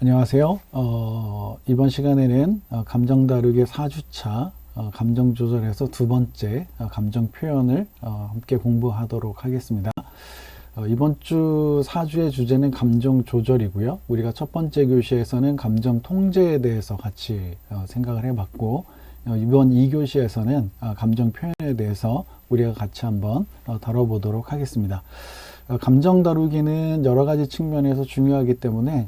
안녕하세요. 이번 시간에는 감정 다루기 4주차 감정 조절에서 두 번째 감정 표현을 함께 공부하도록 하겠습니다. 이번 주 4주의 주제는 감정 조절이고요. 우리가 첫 번째 교시에서는 감정 통제에 대해서 같이 생각을 해봤고, 이번 2교시에서는 감정 표현에 대해서 우리가 같이 한번 다뤄보도록 하겠습니다. 감정 다루기는 여러 가지 측면에서 중요하기 때문에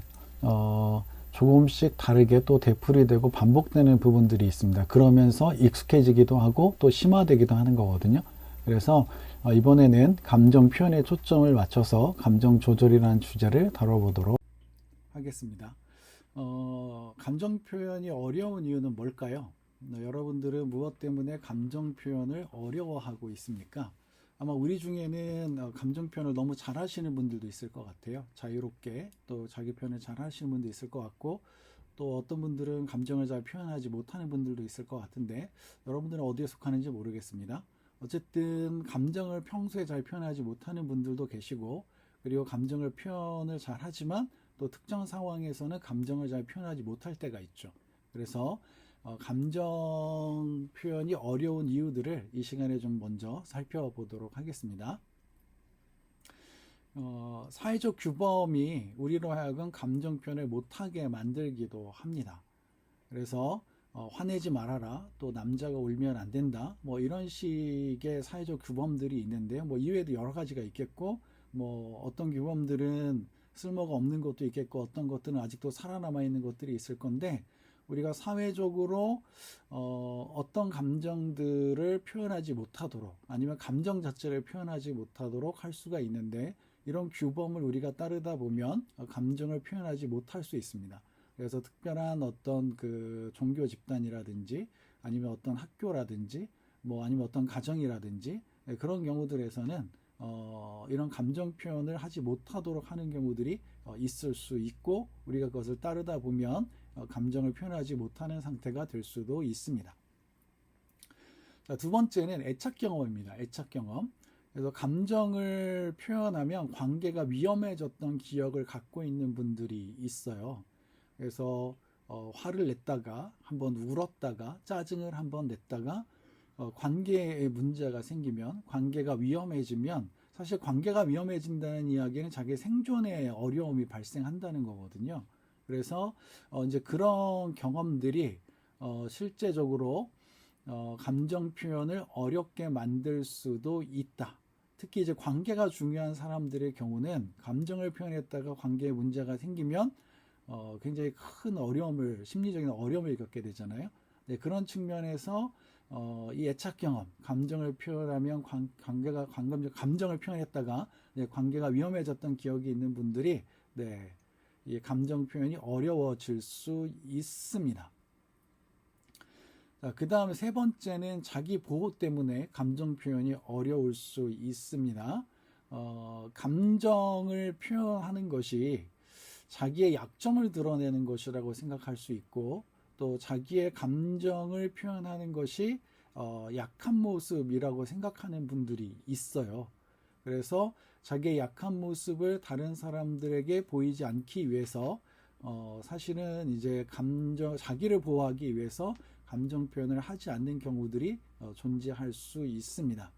조금씩 다르게 또 되풀이 되고 반복되는 부분들이 있습니다. 그러면서 익숙해지기도 하고 또 심화되기도 하는 거거든요. 그래서 이번에는 감정 표현에 초점을 맞춰서 감정 조절이라는 주제를 다뤄보도록 하겠습니다. 감정 표현이 어려운 이유는 뭘까요? 여러분들은 무엇 때문에 감정 표현을 어려워하고 있습니까? 아마 우리 중에는 감정 표현을 너무 잘 하시는 분들도 있을 것 같아요. 자유롭게 또 자기 표현을 잘 하시는 분도 있을 것 같고, 또 어떤 분들은 감정을 잘 표현하지 못하는 분들도 있을 것 같은데, 여러분들은 어디에 속하는지 모르겠습니다. 어쨌든 감정을 평소에 잘 표현하지 못하는 분들도 계시고, 그리고 감정을 표현을 잘 하지만 또 특정 상황에서는 감정을 잘 표현하지 못할 때가 있죠. 그래서 감정 표현이 어려운 이유들을 이 시간에 좀 먼저 살펴보도록 하겠습니다. 사회적 규범이 우리로 하여금 감정 표현을 못하게 만들기도 합니다. 그래서 화내지 말아라, 또 남자가 울면 안 된다, 뭐 이런 식의 사회적 규범들이 있는데요. 뭐 이외에도 여러 가지가 있겠고, 뭐 어떤 규범들은 쓸모가 없는 것도 있겠고, 어떤 것들은 아직도 살아남아 있는 것들이 있을 건데, 우리가 사회적으로 어떤 감정들을 표현하지 못하도록, 아니면 감정 자체를 표현하지 못하도록 할 수가 있는데, 이런 규범을 우리가 따르다 보면 감정을 표현하지 못할 수 있습니다. 그래서 특별한 어떤 그 종교 집단이라든지, 아니면 어떤 학교라든지, 뭐 아니면 어떤 가정이라든지, 그런 경우들에서는 이런 감정 표현을 하지 못하도록 하는 경우들이 있을 수 있고, 우리가 그것을 따르다 보면 감정을 표현하지 못하는 상태가 될 수도 있습니다. 자, 두 번째는 애착 경험입니다. 애착 경험. 그래서 감정을 표현하면 관계가 위험해졌던 기억을 갖고 있는 분들이 있어요. 그래서 화를 냈다가 한번 울었다가 짜증을 한번 냈다가 관계에 문제가 생기면, 관계가 위험해지면, 사실 관계가 위험해진다는 이야기는 자기 생존에 어려움이 발생한다는 거거든요. 그래서 이제 그런 경험들이 실제적으로 감정 표현을 어렵게 만들 수도 있다. 특히 이제 관계가 중요한 사람들의 경우는 감정을 표현했다가 관계에 문제가 생기면 굉장히 큰 어려움을, 심리적인 어려움을 겪게 되잖아요. 네, 그런 측면에서 이 애착 경험, 감정을 표현하면 감정을 표현했다가 관계가 위험해졌던 기억이 있는 분들이 이 감정 표현이 어려워질 수 있습니다. 그 다음에 세 번째는 자기 보호 때문에 감정 표현이 어려울 수 있습니다. 감정을 표현하는 것이 자기의 약점을 드러내는 것이라고 생각할 수 있고, 또 자기의 감정을 표현하는 것이 약한 모습이라고 생각하는 분들이 있어요. 그래서 자기의 약한 모습을 다른 사람들에게 보이지 않기 위해서 사실은 이제 자기를 보호하기 위해서 감정 표현을 하지 않는 경우들이 존재할 수 있습니다.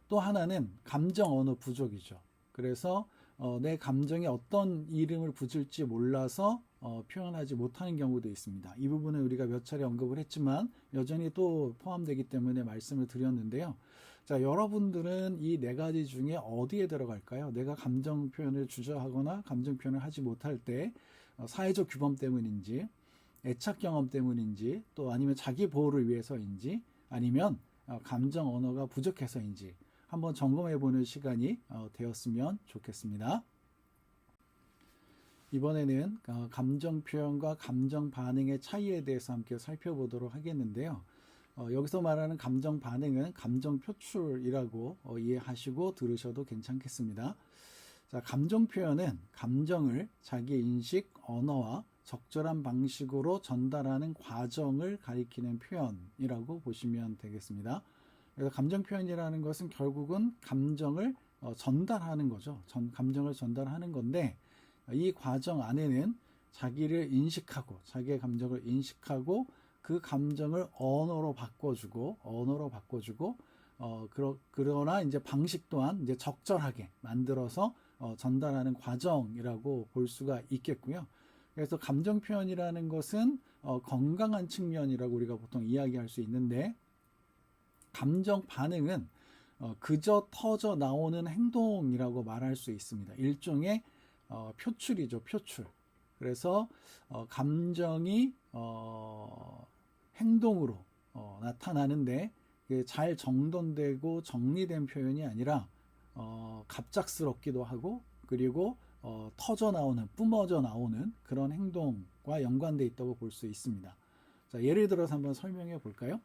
또 하나는 감정 언어 부족이죠. 그래서 내 감정에 어떤 이름을 붙일지 몰라서 표현하지 못하는 경우도 있습니다. 이 부분은 우리가 몇 차례 언급을 했지만 여전히 또 포함되기 때문에 말씀을 드렸는데요. 자, 여러분들은 이 네 가지 중에 어디에 들어갈까요? 내가 감정 표현을 주저하거나 감정 표현을 하지 못할 때 사회적 규범 때문인지, 애착 경험 때문인지, 또 아니면 자기 보호를 위해서인지, 아니면 감정 언어가 부족해서인지 한번 점검해보는 시간이 되었으면 좋겠습니다. 이번에는 감정 표현과 감정 반응의 차이에 대해서 함께 살펴보도록 하겠는데요. 여기서 말하는 감정 반응은 감정 표출이라고 이해하시고 들으셔도 괜찮겠습니다. 자, 감정 표현은 감정을 자기 인식, 언어와 적절한 방식으로 전달하는 과정을 가리키는 표현이라고 보시면 되겠습니다. 그래서 감정 표현이라는 것은 결국은 감정을 전달하는 거죠. 감정을 전달하는 건데, 이 과정 안에는 자기를 인식하고 자기의 감정을 인식하고 그 감정을 언어로 바꿔주고 그러나 이제 방식 또한 이제 적절하게 만들어서 전달하는 과정이라고 볼 수가 있겠고요. 그래서 감정 표현이라는 것은 건강한 측면이라고 우리가 보통 이야기할 수 있는데, 감정 반응은 그저 터져 나오는 행동이라고 말할 수 있습니다. 일종의 표출이죠, 표출. 그래서 감정이 행동으로 나타나는데, 잘 정돈되고 정리된 표현이 아니라 갑작스럽기도 하고, 그리고 터져 나오는, 뿜어져 나오는 그런 행동과 연관되어 있다고 볼 수 있습니다. 자, 예를 들어서 한번 설명해 볼까요?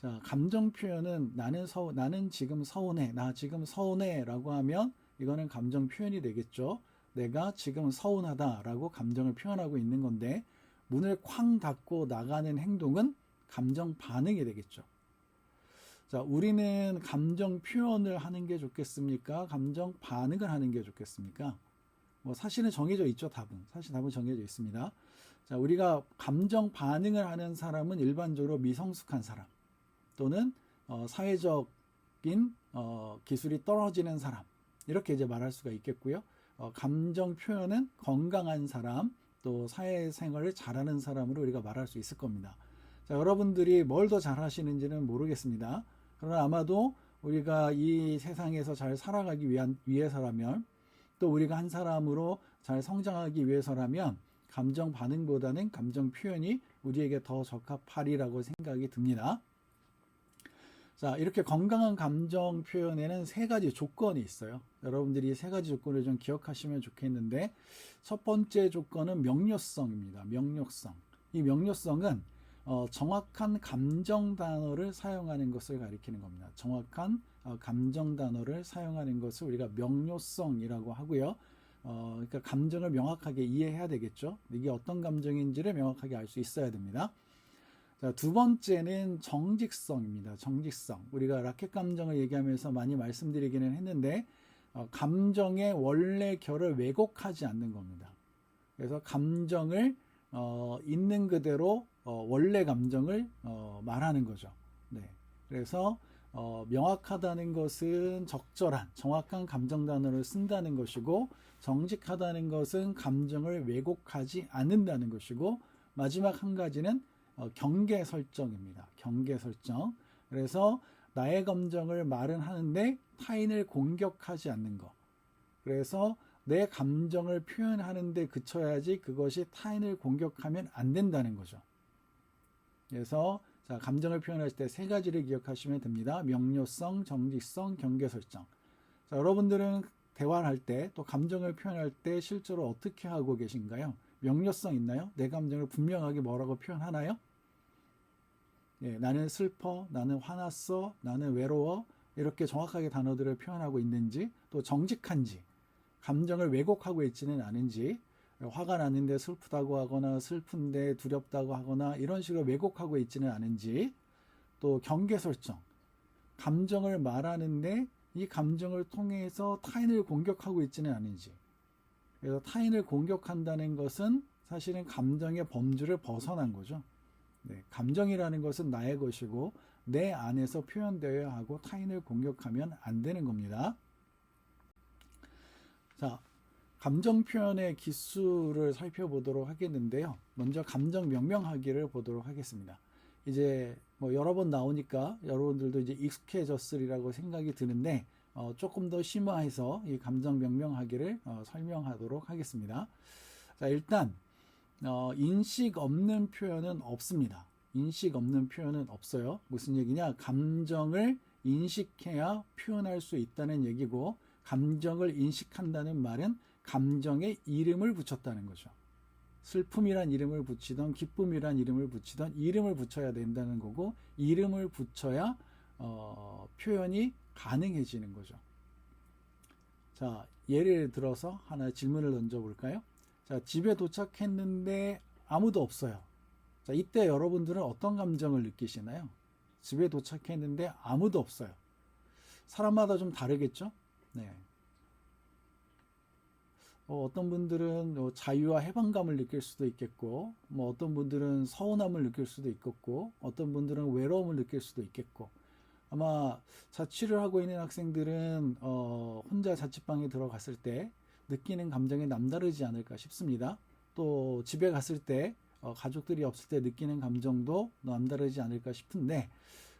자, 감정 표현은 나는 지금 서운해, 나 지금 서운해 라고 하면 이거는 감정 표현이 되겠죠. 내가 지금 서운하다 라고 감정을 표현하고 있는 건데, 문을 쾅 닫고 나가는 행동은 감정 반응이 되겠죠. 자, 우리는 감정 표현을 하는 게 좋겠습니까? 감정 반응을 하는 게 좋겠습니까? 사실은 정해져 있죠, 답은. 사실 답은 정해져 있습니다. 자, 우리가 감정 반응을 하는 사람은 일반적으로 미성숙한 사람, 또는 사회적인 기술이 떨어지는 사람, 이렇게 이제 말할 수가 있겠고요. 감정 표현은 건강한 사람, 또 사회생활을 잘하는 사람으로 우리가 말할 수 있을 겁니다. 자, 여러분들이 뭘 더 잘하시는지는 모르겠습니다. 그러나 아마도 우리가 이 세상에서 잘 살아가기 위해서라면, 또 우리가 한 사람으로 잘 성장하기 위해서라면 감정 반응보다는 감정 표현이 우리에게 더 적합하리라고 생각이 듭니다. 자, 이렇게 건강한 감정 표현에는 세 가지 조건이 있어요. 여러분들이 이 세 가지 조건을 좀 기억하시면 좋겠는데, 첫 번째 조건은 명료성입니다. 명료성. 이 명료성은 정확한 감정 단어를 사용하는 것을 가리키는 겁니다. 정확한 감정 단어를 사용하는 것을 우리가 명료성이라고 하고요. 그러니까 감정을 명확하게 이해해야 되겠죠. 이게 어떤 감정인지를 명확하게 알 수 있어야 됩니다. 자, 두 번째는 정직성입니다. 정직성. 우리가 라켓 감정을 얘기하면서 많이 말씀드리기는 했는데, 감정의 원래 결을 왜곡하지 않는 겁니다. 그래서 감정을 있는 그대로 원래 감정을 말하는 거죠. 네. 그래서 명확하다는 것은 적절한, 정확한 감정 단어를 쓴다는 것이고, 정직하다는 것은 감정을 왜곡하지 않는다는 것이고, 마지막 한 가지는 경계 설정입니다. 경계 설정. 그래서 나의 감정을 말은 하는데 타인을 공격하지 않는 것. 그래서 내 감정을 표현하는데 그쳐야지 그것이 타인을 공격하면 안 된다는 거죠. 그래서 자, 감정을 표현할 때 세 가지를 기억하시면 됩니다. 명료성, 정직성, 경계 설정. 자, 여러분들은 대화를 할 때, 또 감정을 표현할 때 실제로 어떻게 하고 계신가요? 명료성 있나요? 내 감정을 분명하게 뭐라고 표현하나요? 예, 나는 슬퍼, 나는 화났어, 나는 외로워, 이렇게 정확하게 단어들을 표현하고 있는지, 또 정직한지, 감정을 왜곡하고 있지는 않은지, 화가 났는데 슬프다고 하거나 슬픈데 두렵다고 하거나 이런 식으로 왜곡하고 있지는 않은지, 또 경계 설정, 감정을 말하는데 이 감정을 통해서 타인을 공격하고 있지는 않은지. 그래서 타인을 공격한다는 것은 사실은 감정의 범주를 벗어난 거죠. 네, 감정이라는 것은 나의 것이고 내 안에서 표현되어야 하고 타인을 공격하면 안 되는 겁니다. 자, 감정 표현의 기술을 살펴보도록 하겠는데요. 먼저 감정 명명하기를 보도록 하겠습니다. 이제 여러 번 나오니까 여러분들도 이제 익숙해졌으리라고 생각이 드는데, 조금 더 심화해서 이 감정 명명하기를 설명하도록 하겠습니다. 자, 일단 인식 없는 표현은 없습니다. 인식 없는 표현은 없어요. 무슨 얘기냐? 감정을 인식해야 표현할 수 있다는 얘기고, 감정을 인식한다는 말은 감정에 이름을 붙였다는 거죠. 슬픔이란 이름을 붙이던, 기쁨이란 이름을 붙이던, 이름을 붙여야 된다는 거고, 이름을 붙여야 표현이 가능해지는 거죠. 자, 예를 들어서 하나 질문을 던져볼까요? 자, 집에 도착했는데 아무도 없어요. 자, 이때 여러분들은 어떤 감정을 느끼시나요? 집에 도착했는데 아무도 없어요. 사람마다 좀 다르겠죠? 네. 어떤 분들은 자유와 해방감을 느낄 수도 있겠고, 뭐 어떤 분들은 서운함을 느낄 수도 있겠고, 어떤 분들은 외로움을 느낄 수도 있겠고, 아마 자취를 하고 있는 학생들은 혼자 자취방에 들어갔을 때 느끼는 감정이 남다르지 않을까 싶습니다. 또 집에 갔을 때 가족들이 없을 때 느끼는 감정도 남다르지 않을까 싶은데,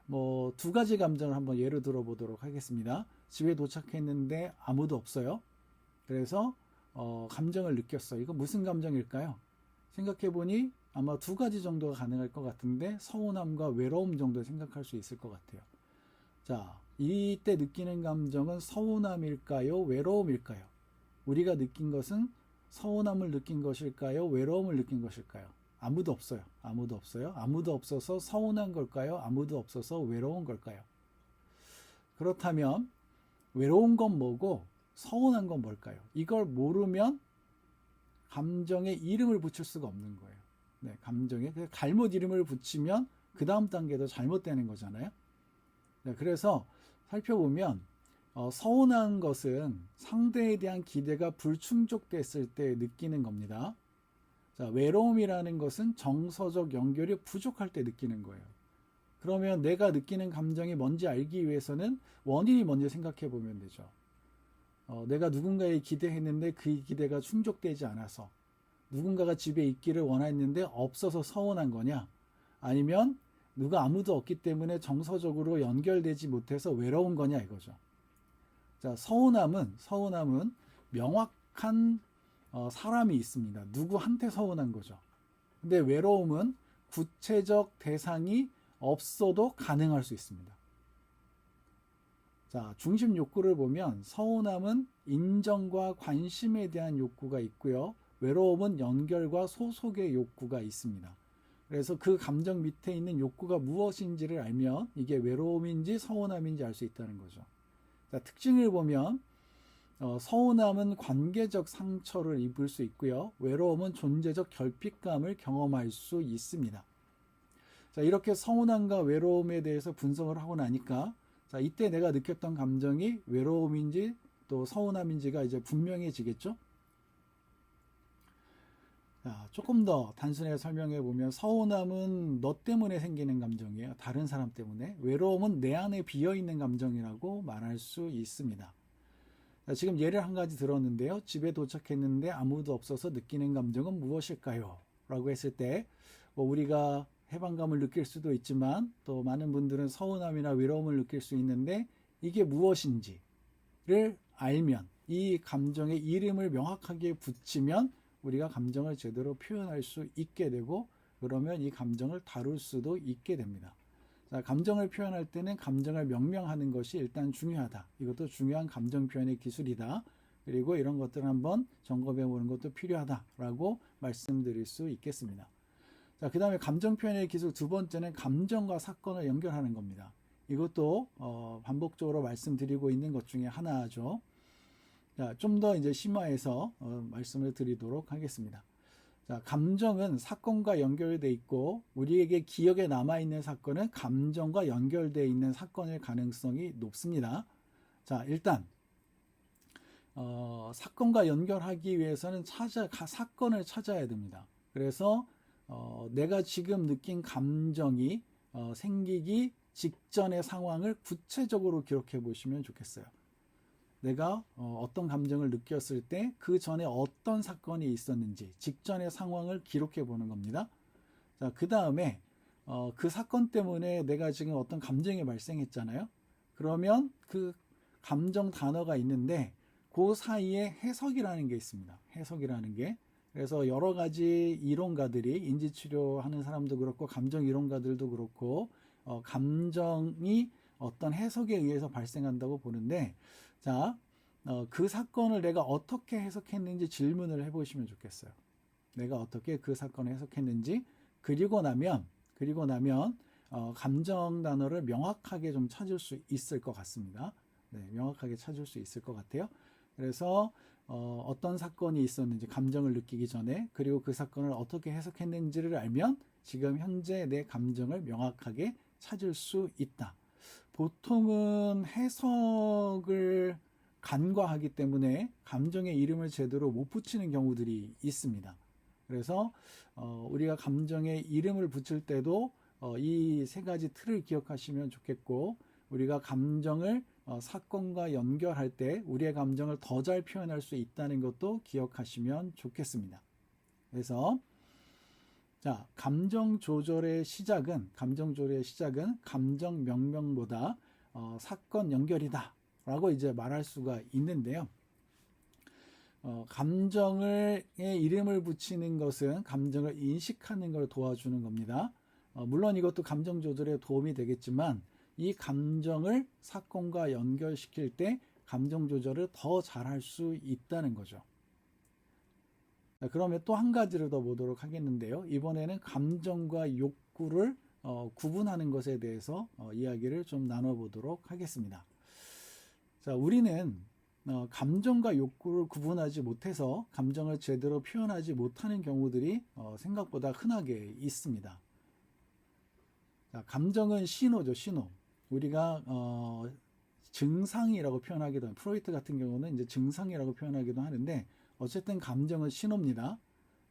뭐 두 가지 감정을 한번 예를 들어 보도록 하겠습니다. 집에 도착했는데 아무도 없어요. 그래서 감정을 느꼈어. 이거 무슨 감정일까요? 생각해 보니 아마 두 가지 정도가 가능할 것 같은데, 서운함과 외로움 정도 생각할 수 있을 것 같아요. 자, 이때 느끼는 감정은 서운함일까요? 외로움일까요? 우리가 느낀 것은 서운함을 느낀 것일까요? 외로움을 느낀 것일까요? 아무도 없어요. 아무도 없어요. 아무도 없어서 서운한 걸까요? 아무도 없어서 외로운 걸까요? 그렇다면 외로운 건 뭐고 서운한 건 뭘까요? 이걸 모르면 감정에 이름을 붙일 수가 없는 거예요. 네, 감정에 잘못 이름을 붙이면 그 다음 단계도 잘못되는 거잖아요. 네, 그래서 살펴보면 서운한 것은 상대에 대한 기대가 불충족됐을 때 느끼는 겁니다. 자, 외로움이라는 것은 정서적 연결이 부족할 때 느끼는 거예요. 그러면 내가 느끼는 감정이 뭔지 알기 위해서는 원인이 먼저 생각해 보면 되죠. 내가 누군가에 기대했는데 그 기대가 충족되지 않아서, 누군가가 집에 있기를 원했는데 없어서 서운한 거냐, 아니면 누가 아무도 없기 때문에 정서적으로 연결되지 못해서 외로운 거냐 이거죠. 자, 서운함은 명확한 사람이 있습니다. 누구한테 서운한 거죠. 근데 외로움은 구체적 대상이 없어도 가능할 수 있습니다. 자, 중심 욕구를 보면 서운함은 인정과 관심에 대한 욕구가 있고요. 외로움은 연결과 소속의 욕구가 있습니다. 그래서 그 감정 밑에 있는 욕구가 무엇인지를 알면 이게 외로움인지 서운함인지 알 수 있다는 거죠. 자, 특징을 보면 서운함은 관계적 상처를 입을 수 있고요. 외로움은 존재적 결핍감을 경험할 수 있습니다. 자, 이렇게 서운함과 외로움에 대해서 분석을 하고 나니까, 자, 이때 내가 느꼈던 감정이 외로움인지 또 서운함인지가 이제 분명해지겠죠? 자, 조금 더 단순하게 설명해 보면 서운함은 너 때문에 생기는 감정이에요. 다른 사람 때문에. 외로움은 내 안에 비어있는 감정이라고 말할 수 있습니다. 자, 지금 예를 한 가지 들었는데요. 집에 도착했는데 아무도 없어서 느끼는 감정은 무엇일까요? 라고 했을 때 뭐 우리가 해방감을 느낄 수도 있지만 또 많은 분들은 서운함이나 외로움을 느낄 수 있는데, 이게 무엇인지를 알면, 이 감정의 이름을 명확하게 붙이면 우리가 감정을 제대로 표현할 수 있게 되고, 그러면 이 감정을 다룰 수도 있게 됩니다. 자, 감정을 표현할 때는 감정을 명명하는 것이 일단 중요하다. 이것도 중요한 감정 표현의 기술이다. 그리고 이런 것들을 한번 점검해 보는 것도 필요하다라고 말씀드릴 수 있겠습니다. 자, 그 다음에 감정 표현의 기술 두 번째는 감정과 사건을 연결하는 겁니다. 이것도 반복적으로 말씀드리고 있는 것 중에 하나죠. 자, 좀 더 이제 심화해서 말씀을 드리도록 하겠습니다. 자, 감정은 사건과 연결되어 있고, 우리에게 기억에 남아있는 사건은 감정과 연결되어 있는 사건일 가능성이 높습니다. 자, 일단 사건과 연결하기 위해서는 사건을 찾아야 됩니다. 그래서 내가 지금 느낀 감정이 생기기 직전의 상황을 구체적으로 기록해 보시면 좋겠어요. 내가 어떤 감정을 느꼈을 때 그 전에 어떤 사건이 있었는지 직전의 상황을 기록해 보는 겁니다. 자, 그 다음에 그 사건 때문에 내가 지금 어떤 감정이 발생했잖아요. 그러면 그 감정 단어가 있는데 그 사이에 해석이라는 게 있습니다. 해석이라는 게. 그래서 여러 가지 이론가들이, 인지치료하는 사람도 그렇고 감정 이론가들도 그렇고 감정이 어떤 해석에 의해서 발생한다고 보는데, 자, 그 사건을 내가 어떻게 해석했는지 질문을 해보시면 좋겠어요. 내가 어떻게 그 사건을 해석했는지, 그리고 나면 감정 단어를 명확하게 좀 찾을 수 있을 것 같습니다. 네, 명확하게 찾을 수 있을 것 같아요. 그래서 어떤 사건이 있었는지 감정을 느끼기 전에, 그리고 그 사건을 어떻게 해석했는지를 알면 지금 현재 내 감정을 명확하게 찾을 수 있다. 보통은 해석을 간과하기 때문에 감정의 이름을 제대로 못 붙이는 경우들이 있습니다. 그래서 우리가 감정의 이름을 붙일 때도 이 세 가지 틀을 기억하시면 좋겠고, 우리가 감정을 사건과 연결할 때 우리의 감정을 더 잘 표현할 수 있다는 것도 기억하시면 좋겠습니다. 그래서 자, 감정 조절의 시작은 감정 명명보다 사건 연결이다 라고 이제 말할 수가 있는데요. 감정의 이름을 붙이는 것은 감정을 인식하는 걸 도와주는 겁니다. 물론 이것도 감정 조절에 도움이 되겠지만, 이 감정을 사건과 연결시킬 때 감정 조절을 더 잘할 수 있다는 거죠. 자, 그러면 또 한 가지를 더 보도록 하겠는데요. 이번에는 감정과 욕구를 구분하는 것에 대해서 이야기를 좀 나눠보도록 하겠습니다. 자, 우리는 감정과 욕구를 구분하지 못해서 감정을 제대로 표현하지 못하는 경우들이 생각보다 흔하게 있습니다. 자, 감정은 신호죠, 신호. 우리가 증상이라고 표현하기도 하고, 프로이트 같은 경우는 이제 증상이라고 표현하기도 하는데, 어쨌든 감정은 신호입니다.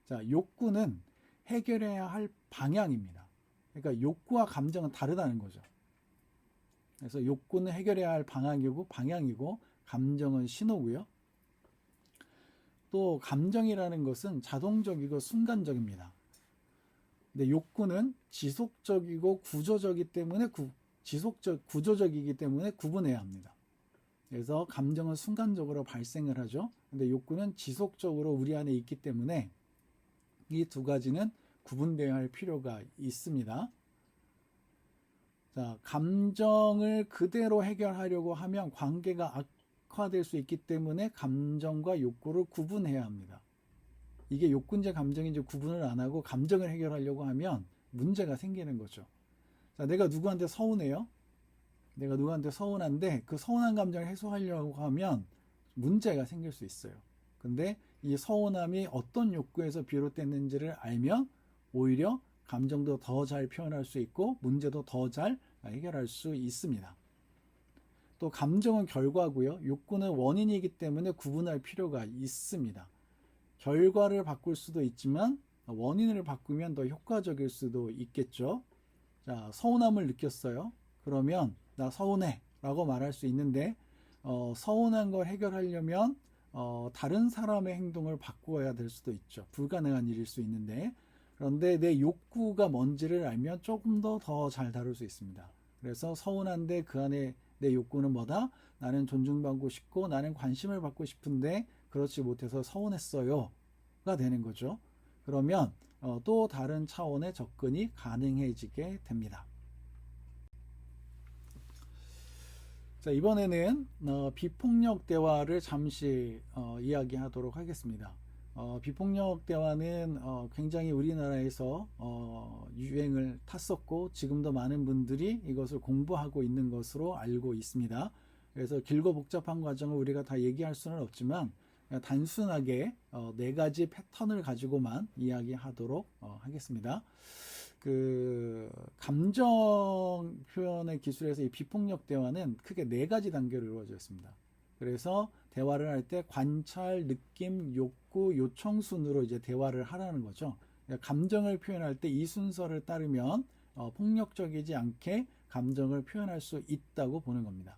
자, 욕구는 해결해야 할 방향입니다. 그러니까 욕구와 감정은 다르다는 거죠. 그래서 욕구는 해결해야 할 방향이고 감정은 신호고요. 또 감정이라는 것은 자동적이고 순간적입니다. 근데 욕구는 지속적이고 구조적이기 때문에 구분해야 합니다. 그래서 감정은 순간적으로 발생을 하죠. 근데 욕구는 지속적으로 우리 안에 있기 때문에 이 두 가지는 구분되어야 할 필요가 있습니다. 자, 감정을 그대로 해결하려고 하면 관계가 악화될 수 있기 때문에 감정과 욕구를 구분해야 합니다. 이게 욕구인지 감정인지 구분을 안 하고 감정을 해결하려고 하면 문제가 생기는 거죠. 자, 내가 누구한테 서운해요? 내가 누구한테 서운한데 그 서운한 감정을 해소하려고 하면 문제가 생길 수 있어요. 근데 이 서운함이 어떤 욕구에서 비롯됐는지를 알면 오히려 감정도 더 잘 표현할 수 있고 문제도 더 잘 해결할 수 있습니다. 또 감정은 결과고요. 욕구는 원인이기 때문에 구분할 필요가 있습니다. 결과를 바꿀 수도 있지만 원인을 바꾸면 더 효과적일 수도 있겠죠. 자, 서운함을 느꼈어요. 그러면 나 서운해 라고 말할 수 있는데 서운한 걸 해결하려면 다른 사람의 행동을 바꾸어야 될 수도 있죠. 불가능한 일일 수 있는데, 그런데 내 욕구가 뭔지를 알면 조금 더 잘 다룰 수 있습니다. 그래서 서운한데 그 안에 내 욕구는 뭐다? 나는 존중받고 싶고 나는 관심을 받고 싶은데 그렇지 못해서 서운했어요 가 되는 거죠. 그러면 또 다른 차원의 접근이 가능해지게 됩니다. 자, 이번에는 비폭력 대화를 잠시 이야기하도록 하겠습니다. 비폭력 대화는 굉장히 우리나라에서 유행을 탔었고 지금도 많은 분들이 이것을 공부하고 있는 것으로 알고 있습니다. 그래서 길고 복잡한 과정을 우리가 다 얘기할 수는 없지만 단순하게 네 가지 패턴을 가지고만 이야기하도록 하겠습니다. 그 감정 표현의 기술에서 이 비폭력 대화는 크게 네 가지 단계로 이루어져 있습니다. 그래서 대화를 할 때 관찰, 느낌, 욕구, 요청 순으로 이제 대화를 하라는 거죠. 감정을 표현할 때 이 순서를 따르면 폭력적이지 않게 감정을 표현할 수 있다고 보는 겁니다.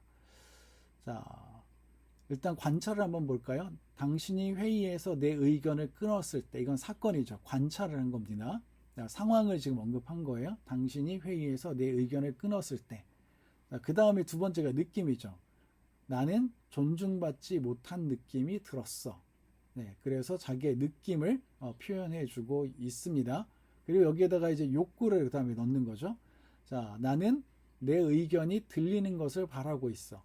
자, 일단 관찰을 한번 볼까요? 당신이 회의에서 내 의견을 끊었을 때, 이건 사건이죠. 관찰을 한 겁니다. 상황을 지금 언급한 거예요. 당신이 회의에서 내 의견을 끊었을 때. 그 다음에 두 번째가 느낌이죠. 나는 존중받지 못한 느낌이 들었어. 네, 그래서 자기의 느낌을 표현해주고 있습니다. 그리고 여기에다가 이제 욕구를 그 다음에 넣는 거죠. 자, 나는 내 의견이 들리는 것을 바라고 있어.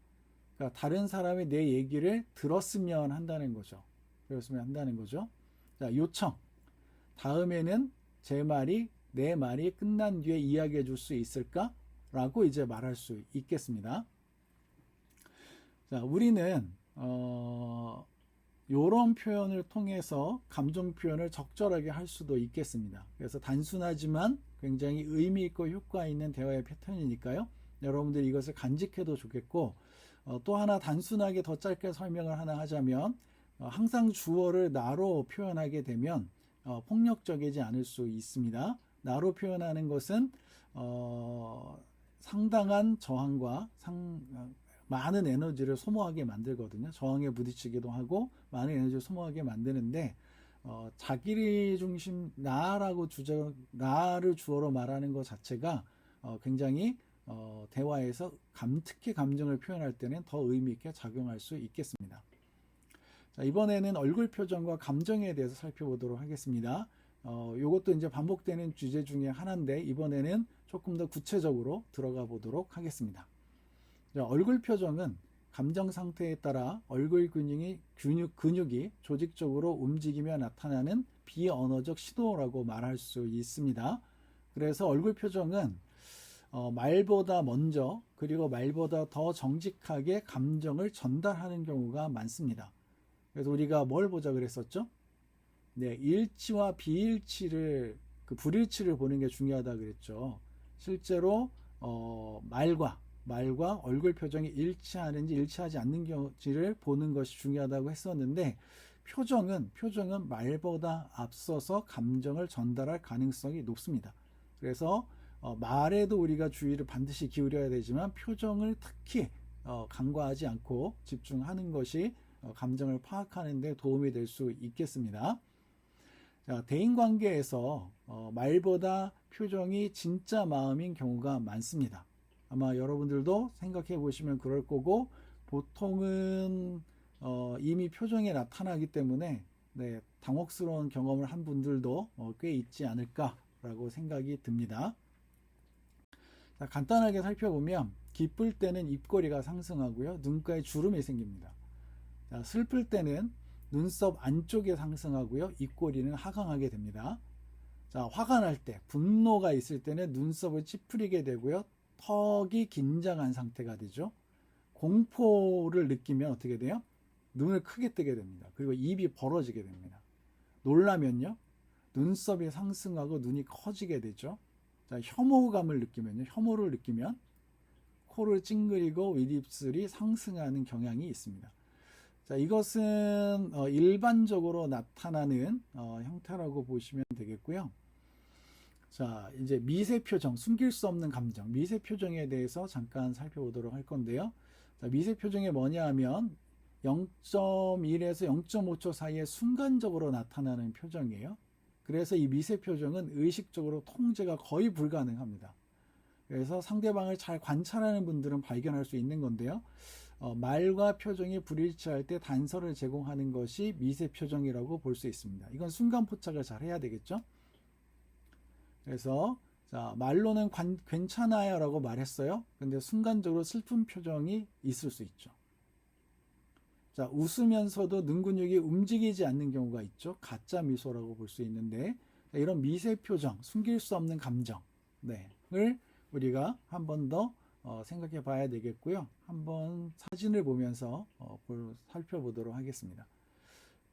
그러니까 다른 사람이 내 얘기를 들었으면 한다는 거죠. 들었으면 한다는 거죠. 자, 요청. 다음에는 내 말이 끝난 뒤에 이야기해 줄 수 있을까? 라고 이제 말할 수 있겠습니다. 자, 우리는 이런 표현을 통해서 감정 표현을 적절하게 할 수도 있겠습니다. 그래서 단순하지만 굉장히 의미 있고 효과 있는 대화의 패턴이니까요. 여러분들이 이것을 간직해도 좋겠고, 또 하나 단순하게 더 짧게 설명을 하나 하자면 항상 주어를 나로 표현하게 되면 폭력적이지 않을 수 있습니다. 나로 표현하는 것은 상당한 저항과 많은 에너지를 소모하게 만들거든요. 저항에 부딪히기도 하고 많은 에너지를 소모하게 만드는데 자기 중심 나를 주어로 말하는 것 자체가 굉장히 대화에서 특히 감정을 표현할 때는 더 의미 있게 작용할 수 있겠습니다. 자, 이번에는 얼굴 표정과 감정에 대해서 살펴보도록 하겠습니다. 이것도 이제 반복되는 주제 중에 하나인데 이번에는 조금 더 구체적으로 들어가 보도록 하겠습니다. 자, 얼굴 표정은 감정 상태에 따라 얼굴 근육이 조직적으로 움직이며 나타나는 비언어적 신호라고 말할 수 있습니다. 그래서 얼굴 표정은 말보다 먼저 그리고 말보다 더 정직하게 감정을 전달하는 경우가 많습니다. 그래서 우리가 뭘 보자 그랬었죠? 네, 일치와 비일치를 불일치를 보는 게 중요하다 그랬죠. 실제로 말과 얼굴 표정이 일치하는지 일치하지 않는지를 보는 것이 중요하다고 했었는데 표정은 말보다 앞서서 감정을 전달할 가능성이 높습니다. 그래서 말에도 우리가 주의를 반드시 기울여야 되지만 표정을 특히 간과하지 않고 집중하는 것이 감정을 파악하는 데 도움이 될 수 있겠습니다. 자, 대인관계에서 말보다 표정이 진짜 마음인 경우가 많습니다. 아마 여러분들도 생각해 보시면 그럴 거고 보통은 이미 표정에 나타나기 때문에 네, 당혹스러운 경험을 한 분들도 꽤 있지 않을까라고 생각이 듭니다. 자, 간단하게 살펴보면 기쁠 때는 입꼬리가 상승하고요. 눈가에 주름이 생깁니다. 자, 슬플 때는 눈썹 안쪽에 상승하고요. 입꼬리는 하강하게 됩니다. 자, 화가 날 때, 분노가 있을 때는 눈썹을 찌푸리게 되고요. 턱이 긴장한 상태가 되죠. 공포를 느끼면 어떻게 돼요? 눈을 크게 뜨게 됩니다. 그리고 입이 벌어지게 됩니다. 놀라면요. 눈썹이 상승하고 눈이 커지게 되죠. 자, 혐오감을 느끼면요. 혐오를 느끼면 코를 찡그리고 윗입술이 상승하는 경향이 있습니다. 자, 이것은 일반적으로 나타나는 형태라고 보시면 되겠고요. 자, 이제 미세 표정, 숨길 수 없는 감정, 미세 표정에 대해서 잠깐 살펴보도록 할 건데요. 자, 미세 표정이 뭐냐 하면 0.1에서 0.5초 사이에 순간적으로 나타나는 표정이에요. 그래서 이 미세 표정은 의식적으로 통제가 거의 불가능합니다. 그래서 상대방을 잘 관찰하는 분들은 발견할 수 있는 건데요. 말과 표정이 불일치할 때 단서를 제공하는 것이 미세 표정이라고 볼 수 있습니다. 이건 순간 포착을 잘 해야 되겠죠. 그래서 자, 말로는 괜찮아요 라고 말했어요. 근데 순간적으로 슬픈 표정이 있을 수 있죠. 자, 웃으면서도 눈 근육이 움직이지 않는 경우가 있죠. 가짜 미소라고 볼 수 있는데 이런 미세 표정, 숨길 수 없는 감정을 우리가 한 번 더 생각해 봐야 되겠고요. 한번 사진을 보면서 살펴보도록 하겠습니다.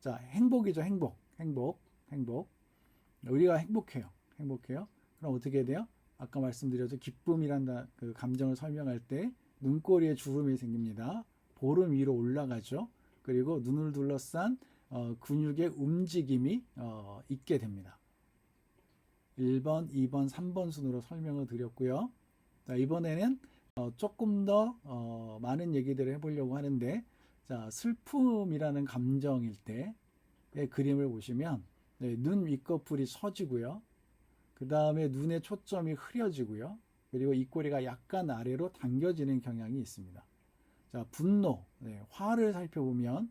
자, 행복이죠. 행복. 우리가 행복해요. 그럼 어떻게 돼요? 아까 말씀드렸죠. 기쁨이란 그 감정을 설명할 때 눈꼬리에 주름이 생깁니다. 보름 위로 올라가죠. 그리고 눈을 둘러싼 근육의 움직임이 있게 됩니다. 1번, 2번, 3번 순으로 설명을 드렸고요. 자, 이번에는 조금 더 많은 얘기들을 해보려고 하는데, 자, 슬픔이라는 감정일 때의 그림을 보시면 네, 눈 윗꺼풀이 처지고요. 그 다음에 눈의 초점이 흐려지고요. 그리고 입꼬리가 약간 아래로 당겨지는 경향이 있습니다. 자, 분노, 네, 화를 살펴보면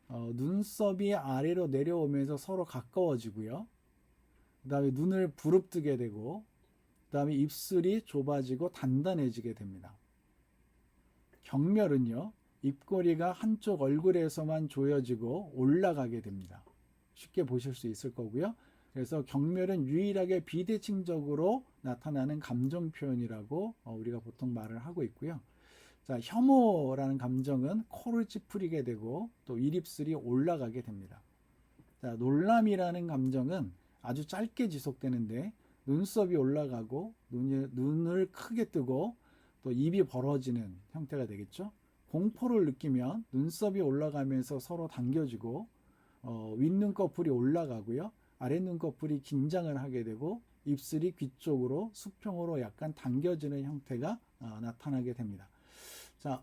눈썹이 아래로 내려오면서 서로 가까워지고요. 그 다음에 눈을 부릅뜨게 되고 그 다음에 입술이 좁아지고 단단해지게 됩니다. 경멸은요. 입꼬리가 한쪽 얼굴에서만 조여지고 올라가게 됩니다. 쉽게 보실 수 있을 거고요. 그래서 경멸은 유일하게 비대칭적으로 나타나는 감정 표현이라고 우리가 보통 말을 하고 있고요. 자, 혐오라는 감정은 코를 찌푸리게 되고 또 윗입술이 올라가게 됩니다. 자, 놀람이라는 감정은 아주 짧게 지속되는데 눈썹이 올라가고 눈을 크게 뜨고 또 입이 벌어지는 형태가 되겠죠. 공포를 느끼면 눈썹이 올라가면서 서로 당겨지고 윗눈꺼풀이 올라가고요. 아랫눈꺼풀이 긴장을 하게 되고 입술이 귀 쪽으로 수평으로 약간 당겨지는 형태가 나타나게 됩니다. 자,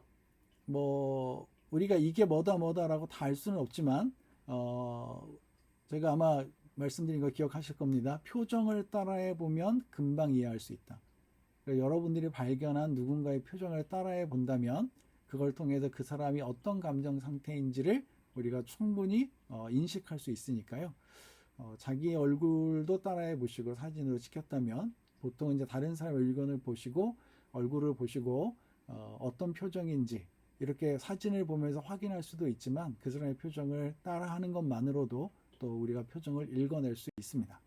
뭐 우리가 이게 뭐다라고 다 알 수는 없지만 제가 아마 말씀드린 거 기억하실 겁니다. 표정을 따라해 보면 금방 이해할 수 있다. 그러니까 여러분들이 발견한 누군가의 표정을 따라해 본다면 그걸 통해서 그 사람이 어떤 감정 상태인지를 우리가 충분히 인식할 수 있으니까요. 자기 얼굴도 따라해 보시고 사진으로 찍혔다면 보통 이제 다른 사람의 의견을 보시고 얼굴을 보시고 어떤 표정인지 이렇게 사진을 보면서 확인할 수도 있지만 그 사람의 표정을 따라하는 것만으로도 또 우리가 표정을 읽어낼 수 있습니다.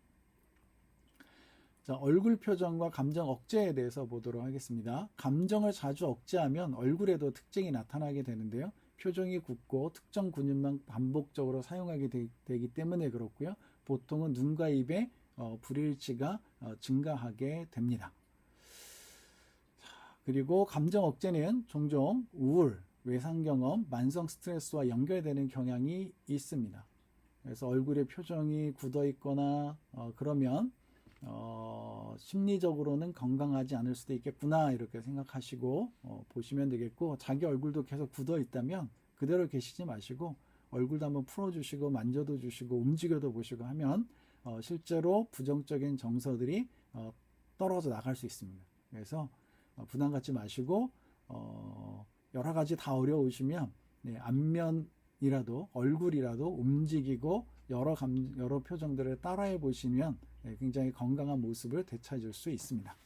자, 얼굴 표정과 감정 억제에 대해서 보도록 하겠습니다. 감정을 자주 억제하면 얼굴에도 특징이 나타나게 되는데요. 표정이 굳고 특정 근육만 반복적으로 사용하게 되기 때문에 그렇고요. 보통은 눈과 입의 불일치가 증가하게 됩니다. 그리고 감정 억제는 종종 우울, 외상 경험, 만성 스트레스와 연결되는 경향이 있습니다. 그래서 얼굴에 표정이 굳어 있거나 그러면 심리적으로는 건강하지 않을 수도 있겠구나 이렇게 생각하시고 보시면 되겠고, 자기 얼굴도 계속 굳어 있다면 그대로 계시지 마시고 얼굴도 한번 풀어주시고 만져도 주시고 움직여도 보시고 하면 실제로 부정적인 정서들이 떨어져 나갈 수 있습니다. 그래서 부담 갖지 마시고 여러 가지 다 어려우시면 안면이라도 얼굴이라도 움직이고 여러 표정들을 따라해 보시면 굉장히 건강한 모습을 되찾을 수 있습니다.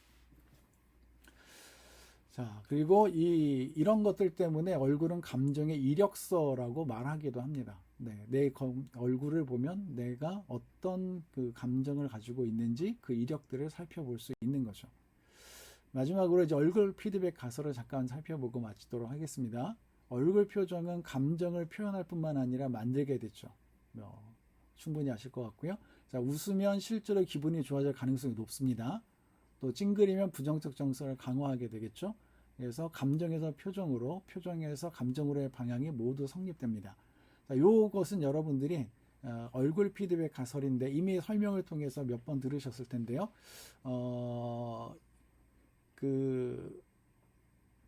자, 그리고 이런 것들 때문에 얼굴은 감정의 이력서라고 말하기도 합니다. 내 얼굴을 보면 내가 어떤 그 감정을 가지고 있는지 그 이력들을 살펴볼 수 있는 거죠. 마지막으로 이제 얼굴 피드백 가설을 잠깐 살펴보고 마치도록 하겠습니다. 얼굴 표정은 감정을 표현할 뿐만 아니라 만들게 되죠. 충분히 아실 것 같고요. 자, 웃으면 실제로 기분이 좋아질 가능성이 높습니다. 또 찡그리면 부정적 정서를 강화하게 되겠죠. 그래서 감정에서 표정으로, 표정에서 감정으로의 방향이 모두 성립됩니다. 자, 이것은 여러분들이 얼굴 피드백 가설인데 이미 설명을 통해서 몇 번 들으셨을 텐데요. 그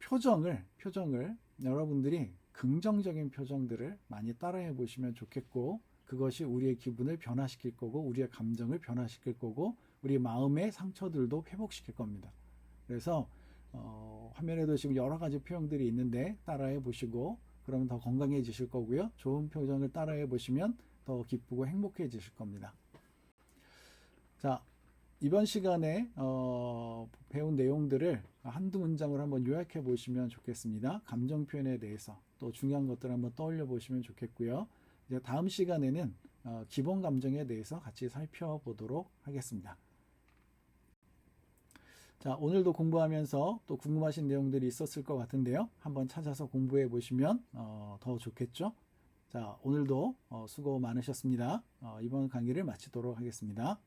표정을 여러분들이 긍정적인 표정들을 많이 따라해 보시면 좋겠고, 그것이 우리의 기분을 변화시킬 거고 우리의 감정을 변화시킬 거고 우리 마음의 상처들도 회복시킬 겁니다. 그래서 화면에도 지금 여러 가지 표현들이 있는데 따라해 보시고 그러면 더 건강해지실 거고요. 좋은 표정을 따라해 보시면 더 기쁘고 행복해지실 겁니다. 자, 이번 시간에 배운 내용들을 한두 문장으로 한번 요약해 보시면 좋겠습니다. 감정 표현에 대해서 또 중요한 것들을 한번 떠올려 보시면 좋겠고요. 이제 다음 시간에는 기본 감정에 대해서 같이 살펴보도록 하겠습니다. 자, 오늘도 공부하면서 또 궁금하신 내용들이 있었을 것 같은데요. 한번 찾아서 공부해 보시면 더 좋겠죠. 자, 오늘도 수고 많으셨습니다. 이번 강의를 마치도록 하겠습니다.